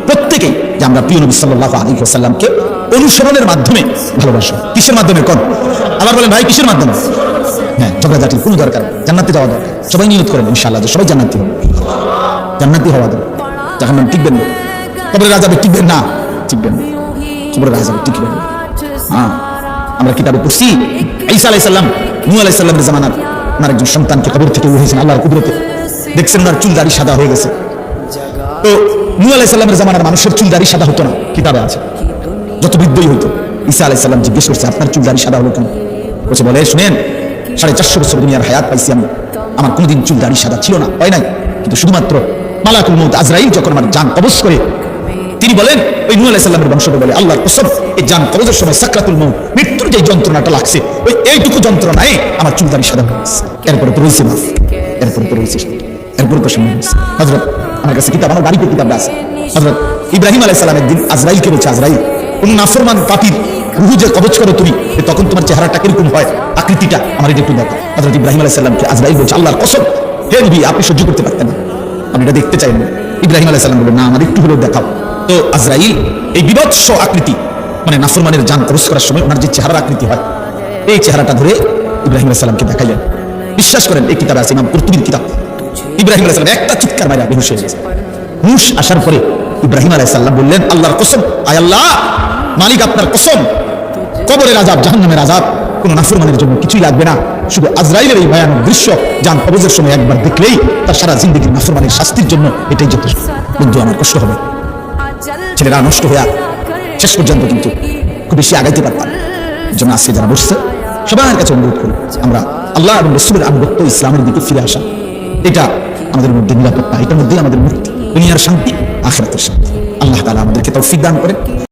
প্রত্যেকেই যে আমরা প্রিয় নবী সাল্লাল্লাহু আলাইহি ওয়াসাল্লামকে অনুসরণের মাধ্যমে ভালোবাসো। কিসের মাধ্যমে? কোন আবার বলেন ভাই, কিসের মাধ্যমে? হ্যাঁ, ঝগড়াঝাটির কোনো দরকার নেই, জান্নাতে যাওয়া দরকার। সবাই নিয়ত করেন ইনশাআল্লাহ যে সবাই জান্নাতি হবে, জান্নাতি হওয়া দরকার। জাহান্নাম টিকবেন না, কবরের আযাবে টিকবেন না, টিকবেন না, কবরের আযাবে টিকবেন না। হ্যাঁ, আমরা কিতাবে পড়ছি ঈসা আলাইহিস সালাম, নূহ আলাইহিস সালামের জামানার ওনার একজন সন্তানকে কবর থেকে উঠিয়েছেন আল্লাহর কুদরতে। দেখছেন ওনার চুল দাড়ি সাদা হয়ে গেছে। তো নূহ আলাইহিস সালামের জামানার মানুষের চুল দাড়ি সাদা হতো না, কিতাবে আছে, যত বৃদ্ধই হইতো। ঈসা আলাইহিস সালাম জিজ্ঞেস করছে, আপনার চুল দাড়ি সাদা হলো কেন? বলছে, বলে শুনেন, 450 বছর দুনিয়ার হায়াত পাইছি আমি, আমার কোনোদিন চুল দাড়ি সাদা ছিল না, হয় নাই। কিন্তু শুধুমাত্র মালাকুল মউত আজরাইল যখন আমার জান কবজ করে, তিনি বলেন, ওই নূহ আলাইহিস সালামের বংশধর বলে, আল্লাহর কসম, এই জান কবজের সময় সাকরাতুল মউত, মৃত্যুর যে যন্ত্রণাটা লাগছে, ওই এইটুকু যন্ত্রণায় আমার চুল দাড়ি সাদা হয়ে গেছে। এরপরে তো রয়েছে মাফ, এরপরে তো রয়েছে, এরপরে তো সামনে রয়েছে। হযরত, আমার কাছে কিতাব, আমার বাড়িতে কিতাব আছে। হযরত ইব্রাহিম আলাইহিস সালাম একদিন আজরাইলকে বলছে, আজরাইল, কোন নাফরমান পাপীর রূহ যে কবজ করো তুমি, তখন তোমার চেহারাটা কিরকম হয়, আকৃতিটা আমার এটা একটু দেখো। হযরত ইব্রাহিম আলাইহিস সালামকে আজরাইল বলছে, আল্লাহর কসম, হে নবী, আপনি সহ্য করতে পারতেন না, আপনি এটা দেখতে চাইলেন। ইব্রাহিম আলাইহিস সালাম বললেন, না, আমার একটু হলেও দেখাও। তো আজরাইল এই বিভৎস আকৃতি, মানে নাফরমানের জান কবজ করার সময় ওনার যে চেহারার আকৃতি হয়, এই চেহারাটা ধরে ইব্রাহিম আলাইহিস সালামকে দেখাইলেন। বিশ্বাস করেন, এই কিতাব আছে, ইমাম কুরতুবীর কিতাব। ইব্রাহিম আলাইহিস সালাম একটা চিৎকার মারা বেহুশ হয়ে গেছে। হুশ আসার পরে ইব্রাহিম আলাইহিস সালাম বললেন, আল্লাহর কসম, আয় আল্লাহ, মালিক আপনার কসম, কবরের আযাব, জাহান্নামের আযাব কোন নাফরমানের জন্য কিছুই লাগবে না, শুধু আজরাইলের এই ভয়ানক দৃশ্য জান কবজের সময় একবার দেখলেই তার সারা জিন্দেগির নাফরমানের শাস্তির জন্য এটাই যথেষ্ট। বন্ধু, আমার কষ্ট হবে, ছেলেরা নষ্ট হয়ে শেষ পর্যন্ত কিন্তু খুব বেশি আগাইতে পারতাম। এই জন্য আজকে যারা বসছে সবার কাছে অনুরোধ করি, আমরা আল্লাহ এবং রাসূলের আনুগত্য, ইসলামের দিকে ফিরে আসা, এটা আমাদের মধ্যে নিরাপত্তা, এটার মধ্যেই আমাদের মুক্তি, দুনিয়ার শান্তি, আখিরাতের শান্তি। আল্লাহ তাআলা আমাদেরকে তৌফিক দান করেন।